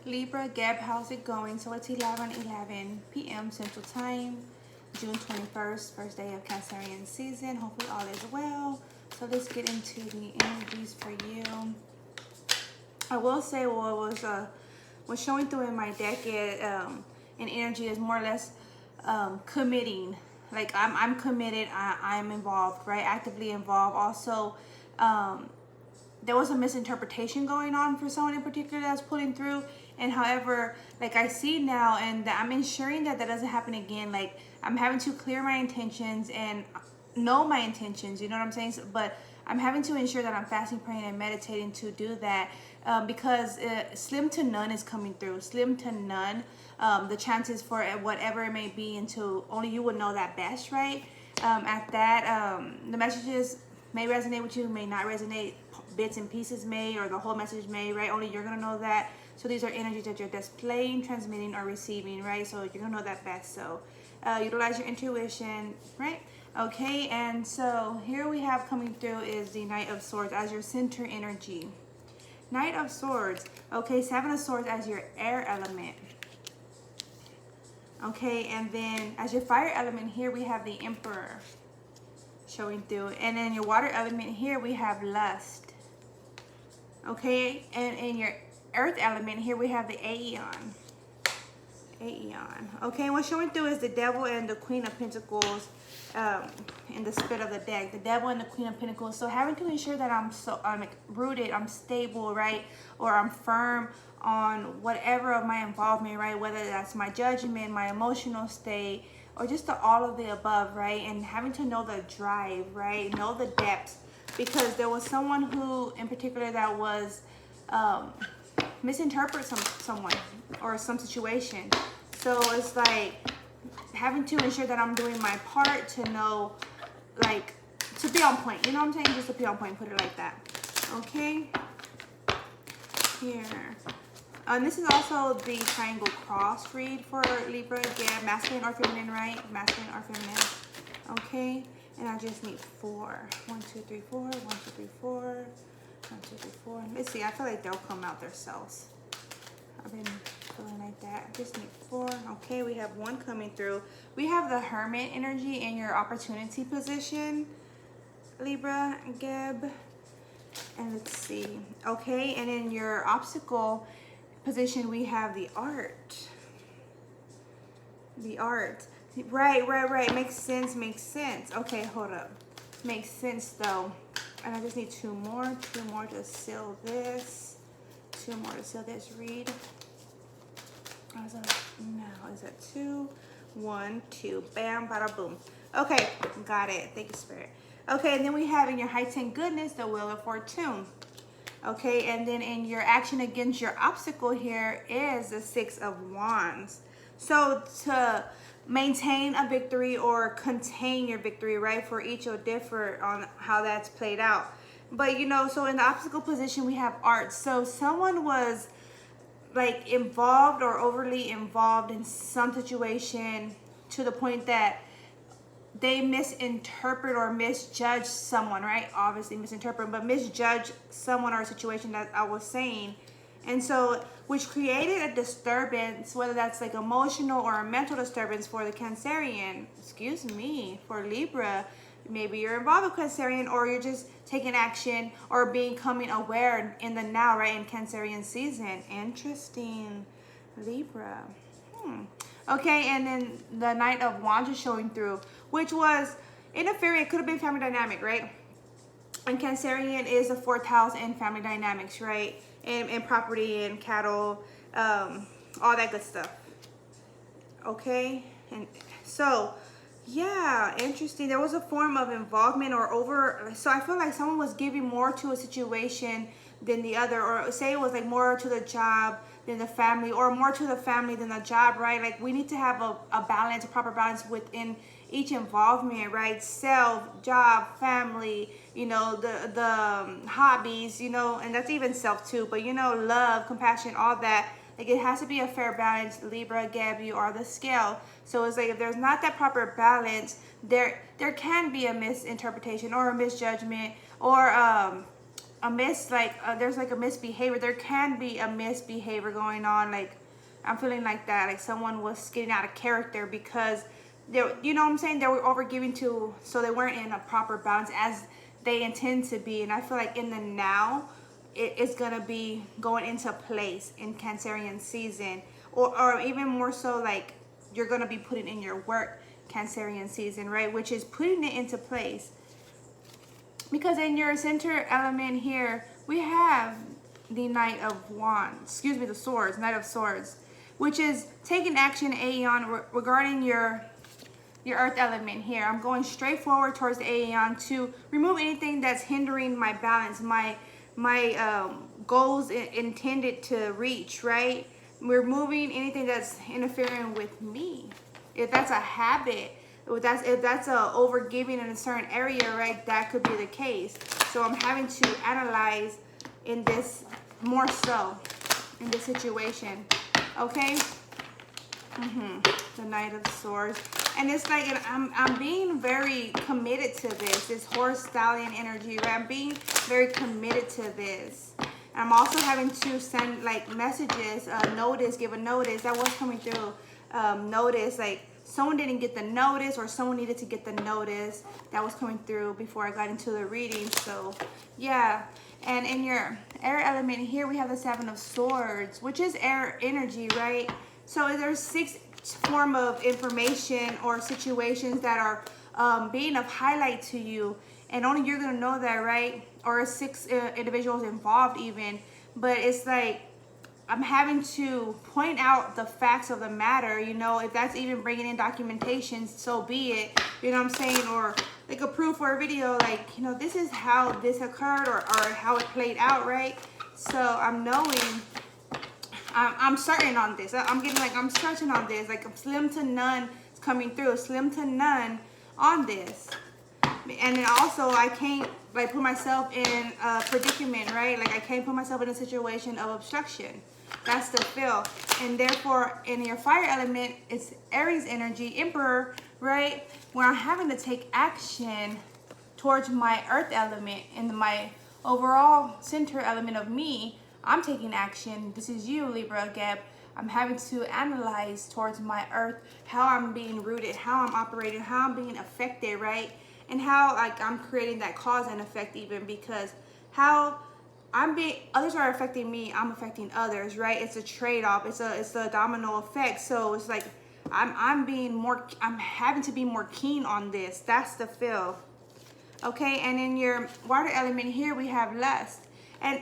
Libra, Gab, how's it going? So it's 11:11 p.m. Central Time, June 21st, first day of Cancerian season. Hopefully all is well. So let's get into the energies for you. I will say what's showing through in my deck in energy is more or less committing. Like I'm committed. I'm involved, right? Actively involved. Also, there was a misinterpretation going on for someone in particular that's pulling through, and however, like I see now, and that I'm ensuring that that doesn't happen again. Like I'm having to clear my intentions and know my intentions, you know what I'm saying? But I'm having to ensure that I'm fasting, praying, and meditating to do that, because slim to none is coming through. Slim to none. The chances for whatever it may be, until only you would know that best, right? At that, the messages may resonate with you, may not resonate. Bits and pieces may, or the whole message may, right? Only you're gonna know that. So these are energies that you're displaying, transmitting, or receiving, right? So you're gonna know that best. So utilize your intuition, right? Okay, and so here we have coming through is the Knight of Swords as your center energy. Knight of Swords. Okay, Seven of Swords as your air element. Okay, and then as your fire element here we have the Emperor showing through. And then your water element here we have Lust. Okay, and in your earth element here we have the Aeon. Aeon. Okay, and what's showing through is the Devil and the Queen of Pentacles in the split of the deck. The Devil and the Queen of Pentacles. So having to ensure that I'm rooted, I'm stable, right? Or I'm firm on whatever of my involvement, right? Whether that's my judgment, my emotional state, or just all of the above, right? And having to know the drive, right? Know the depths. Because there was someone who, in particular, that was misinterpret someone or some situation. So it's like having to ensure that I'm doing my part to know, like, to be on point. You know what I'm saying? Just to be on point, put it like that. Okay? Here. And this is also the triangle cross read for Libra. Yeah, masculine or feminine, right? Masculine or feminine. Okay? And I just need 4. 1, 2, 3, 4. 1, 2, 3, 4. 1, 2, 3, 4. Let's see. I feel like they'll come out themselves. I've been feeling like that. Just need 4. Okay, we have 1 coming through. We have the Hermit energy in your opportunity position, Libra, Geb. And let's see. Okay, and in your obstacle position, we have the Art. The Art. Right. Makes sense. Okay, hold up. Makes sense though. And I just need 2 more. 2 more to seal this. 2 more to seal this read. Is that 2? 1, 2. Bam, bada, boom. Okay, got it. Thank you, Spirit. Okay, and then we have in your heightened goodness the Wheel of Fortune. Okay, and then in your action against your obstacle here is the 6 of Wands. So to maintain a victory or contain your victory, right? For each will differ on how that's played out. But, you know, so in the obstacle position, we have Art. So someone was like involved or overly involved in some situation to the point that they misinterpret or misjudge someone, right? Obviously misinterpret, but misjudge someone or a situation that I was saying. And so, which created a disturbance, whether that's like emotional or a mental disturbance for the Cancerian, for Libra. Maybe you're involved with Cancerian, or you're just taking action or becoming aware in the now, right? In Cancerian season. Interesting, Libra. Okay, and then the Knight of Wands is showing through, which was interfering. It could have been family dynamic, right? And Cancerian is the 4th house in family dynamics, right? And property and cattle, all that good stuff. Okay, and so yeah, interesting. There was a form of involvement or over. So I feel like someone was giving more to a situation than the other, or say it was like more to the job than the family, or more to the family than the job, right? Like we need to have a balance, a proper balance within each involvement, right? Self, job, family, you know, the hobbies, you know, and that's even self too, but you know, love, compassion, all that. Like it has to be a fair balance. Libra, Gab, you are the scale. So it's like if there's not that proper balance, there can be a misinterpretation or a misjudgment or there's like a misbehavior. There can be a misbehavior going on. Like I'm feeling like that. Like someone was getting out of character because they, you know what I'm saying? They were overgiving to, so they weren't in a proper balance as they intend to be. And I feel like in the now, it's gonna be going into place in Cancerian season, or even more so, like you're gonna be putting in your work Cancerian season, right? Which is putting it into place. Because in your center element here, we have the Knight of Wands, excuse me, the Swords, Knight of Swords, which is taking action, Aeon, regarding your earth element here. I'm going straight forward towards the Aeon to remove anything that's hindering my balance, my goals intended to reach, right? Removing anything that's interfering with me. If that's a habit, if that's a overgiving in a certain area, right, that could be the case. So I'm having to analyze in this more so in this situation, okay? The Knight of Swords, and it's like I'm being very committed to this horse stallion energy, right? I'm being very committed to this. I'm also having to send like messages, notice, give a notice. That was coming through. Notice, like someone didn't get the notice or someone needed to get the notice. That was coming through before I got into the reading. So yeah. And in your air element here, we have the Seven of Swords, which is air energy, right? So there's 6 form of information or situations that are being of highlight to you, and only you're gonna know that, right? Or 6 individuals involved even. But it's like I'm having to point out the facts of the matter, you know. If that's even bringing in documentation, so be it, you know what I'm saying? Or like a proof or a video, like, you know, this is how this occurred, or how it played out, right? So I'm knowing, I'm certain on this. I'm getting like, I'm certain on this, like slim to none is coming through, slim to none on this. And then also I can't like put myself in a predicament, right? Like I can't put myself in a situation of obstruction. That's the feel. And therefore in your fire element, it's Aries energy, Emperor, right? Where I'm having to take action towards my earth element and my overall center element of me. I'm taking action. This is you, Libra, Gab. I'm having to analyze towards my earth, how I'm being rooted, how I'm operating, how I'm being affected, right? And how like I'm creating that cause and effect, even because how others are affecting me, I'm affecting others, right? It's a trade-off. It's a domino effect. So it's like I'm having to be more keen on this. That's the feel. Okay, and in your water element here we have lust. And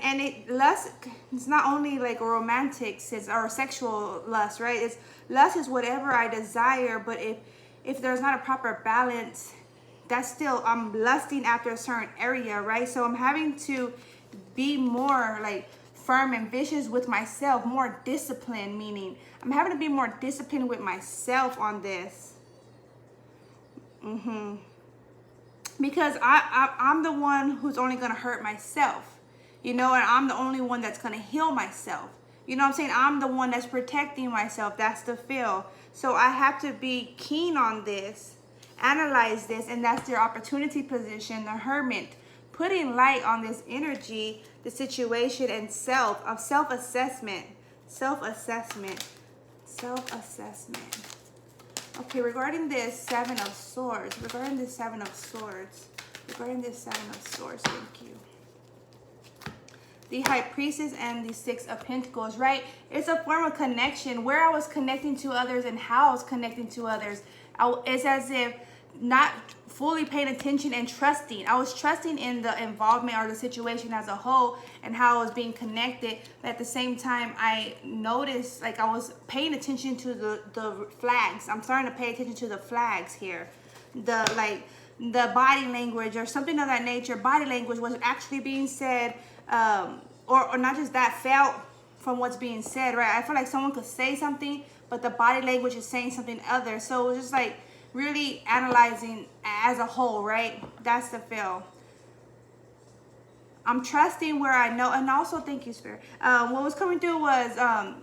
lust is not only like a romantic sense or sexual lust, right? It's lust is whatever I desire, but if there's not a proper balance, that's still, I'm lusting after a certain area, right? So I'm having to be more like firm and vicious with myself, more disciplined, meaning I'm having to be more disciplined with myself on this. Because I'm the one who's only gonna hurt myself, you know, and I'm the only one that's gonna heal myself. You know what I'm saying? I'm the one that's protecting myself. That's the feel. So I have to be keen on this, analyze this, and that's their opportunity position, the Hermit, putting light on this energy, the situation, and self-assessment. Okay, regarding this Seven of Swords, thank you. The High Priestess and the Six of Pentacles, right? It's a form of connection, where I was connecting to others and how I was connecting to others. It's as if not fully paying attention and trusting. I was trusting in the involvement or the situation as a whole and how I was being connected. But at the same time, I noticed like I was paying attention to the flags. I'm starting to pay attention to the flags here. The body language or something of that nature. Body language was actually being said, or not just that, felt from what's being said, right? I feel like someone could say something, but the body language is saying something other. So it was just like really analyzing as a whole, right? That's the feel. I'm trusting where I know, and also thank you, Spirit. What was coming through was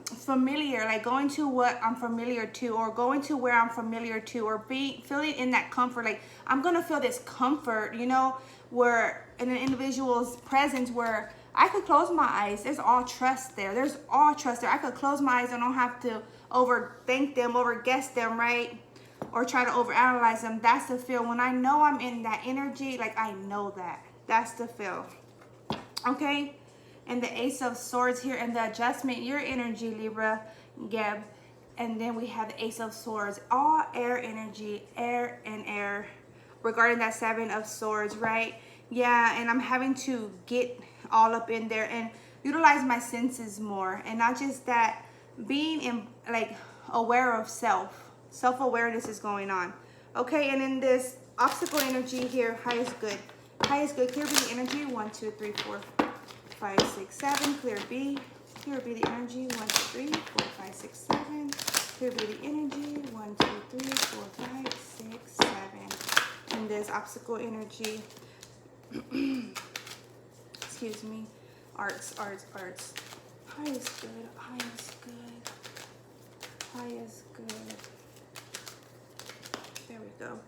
familiar, like going to what I'm familiar to, or going to where I'm familiar to, or feeling in that comfort. Like I'm gonna feel this comfort, you know, where in an individual's presence where I could close my eyes. There's all trust there. There's all trust there. I could close my eyes. I don't have to overthink them, overguess them, right? Or try to overanalyze them. That's the feel. When I know I'm in that energy, like I know that. That's the feel. Okay? And the Ace of Swords here and the adjustment, your energy, Libra, Geb. And then we have the Ace of Swords. All air energy, air and air. Regarding that Seven of Swords, right? Yeah, and I'm having to get all up in there and utilize my senses more. And not just that, being in like aware of self. Self-awareness is going on. Okay, and in this obstacle energy here, high is good. High is good. Clear B the energy. 1, 2, 3, 4, 5, 6, 7. Clear B. Clear B the energy. 1, 2, 3, 4, 5, 6, 7. Clear B the energy. 1, 2, 3, 4, 5, 6, 7. And this obstacle energy. Excuse me. Arts. High is good. High is good. High is good. There we go.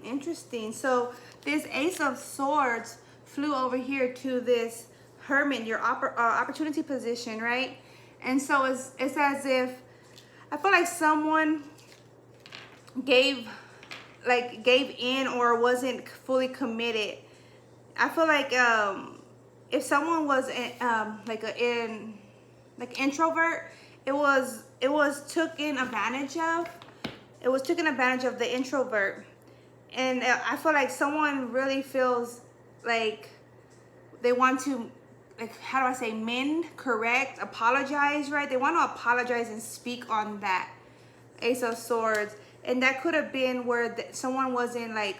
Interesting. So this Ace of Swords flew over here to this Hermit, your opportunity position, right? And so it's as if I feel like someone gave in or wasn't fully committed. I feel like if someone was like an introvert, it was taken advantage of. It was taken advantage of the introvert. And I feel like someone really feels like they want to, like, how do I say, mend, correct, apologize, right? They want to apologize and speak on that Ace of Swords. And that could have been where someone wasn't like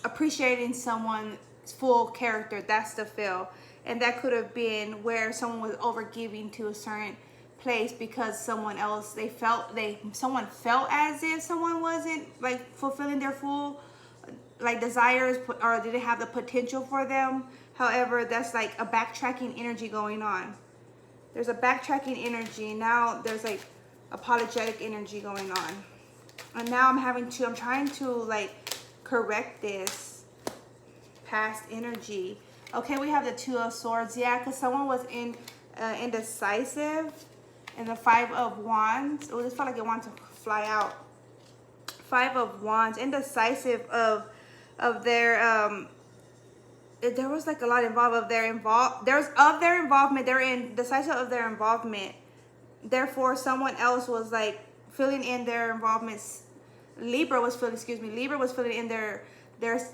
appreciating someone's full character. That's the feel. And that could have been where someone was overgiving to a certain place because someone else, someone felt as if someone wasn't like fulfilling their full like desires, or didn't have the potential for them. However, that's like a backtracking energy going on. There's a backtracking energy. Now there's like apologetic energy going on. And now I'm trying to like correct this past energy. Okay, we have the Two of Swords. Yeah, because someone was indecisive. And the Five of Wands. Oh, this felt like it wanted to fly out. Five of Wands. Indecisive of their there was like a lot involved of their involvement. They're indecisive of their involvement. Therefore, someone else was like filling in their involvements. Libra was filling in their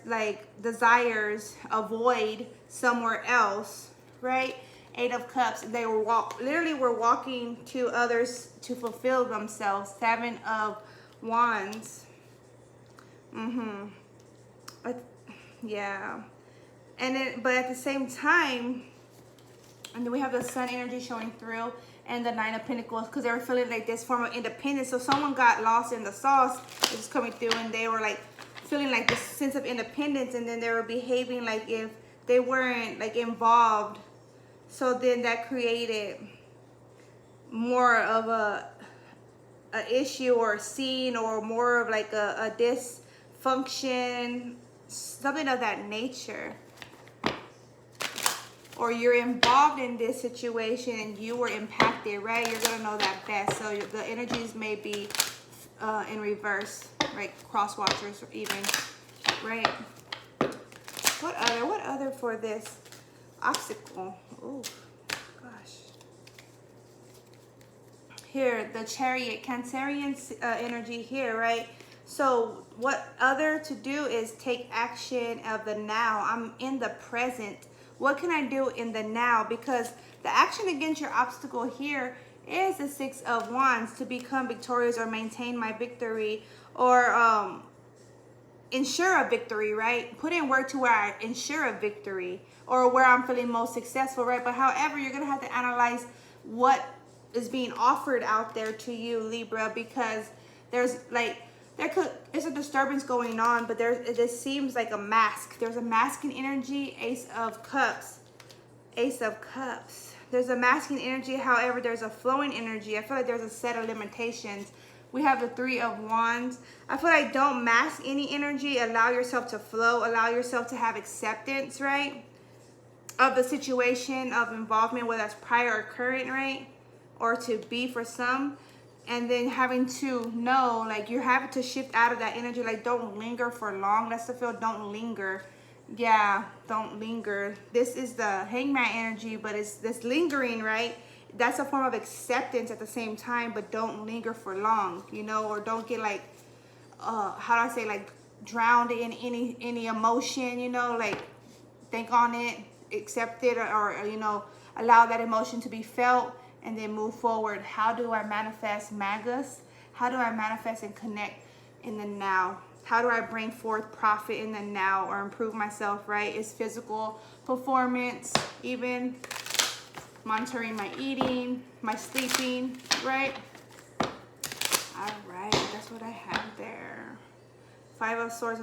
like desires, a void somewhere else, right? Eight of Cups. They were literally walking to others to fulfill themselves. Seven of Wands. Yeah. And then, but at the same time, and then we have the Sun energy showing through, and the Nine of Pentacles, because they were feeling like this form of independence. So someone got lost in the sauce. It was coming through, and they were like feeling like this sense of independence, and then they were behaving like if they weren't like involved. So then that created more of a issue or a scene, or more of like a dysfunction, something of that nature. Or you're involved in this situation and you were impacted, right? You're gonna know that best. So the energies may be in reverse, right? Cross watchers even, right? What other for this obstacle? Oh, gosh. Here, the Chariot, Cancerian energy here, right? So what other to do is take action of the now. I'm in the present. What can I do in the now? Because the action against your obstacle here is the Six of Wands, to become victorious or maintain my victory, or ensure a victory, right? Put in work to where I ensure a victory, or where I'm feeling most successful, right? But however, you're going to have to analyze what is being offered out there to you, Libra, because there's like, it's a disturbance going on, but it seems like a mask. There's a masking energy. Ace of Cups. Ace of Cups. There's a masking energy. However, there's a flowing energy. I feel like there's a set of limitations We have the Three of Wands. I feel like don't mask any energy. Allow yourself to flow. Allow yourself to have acceptance, right? Of the situation of involvement, whether that's prior or current, right? Or to be for some. And then having to know, like, you're having to shift out of that energy. Like, don't linger for long. That's the feel. Don't linger. Yeah, don't linger. This is the Hangman energy, but it's this lingering, right? That's a form of acceptance at the same time, but don't linger for long, you know, or don't get like, how do I say, like, drowned in any emotion, you know, like, think on it, accept it, or you know, allow that emotion to be felt, and then move forward. How do I manifest Magus? How do I manifest and connect in the now? How do I bring forth profit in the now or improve myself, right? It's physical performance, even monitoring my eating, my sleeping, right? All right, that's what I have there. Five of Swords.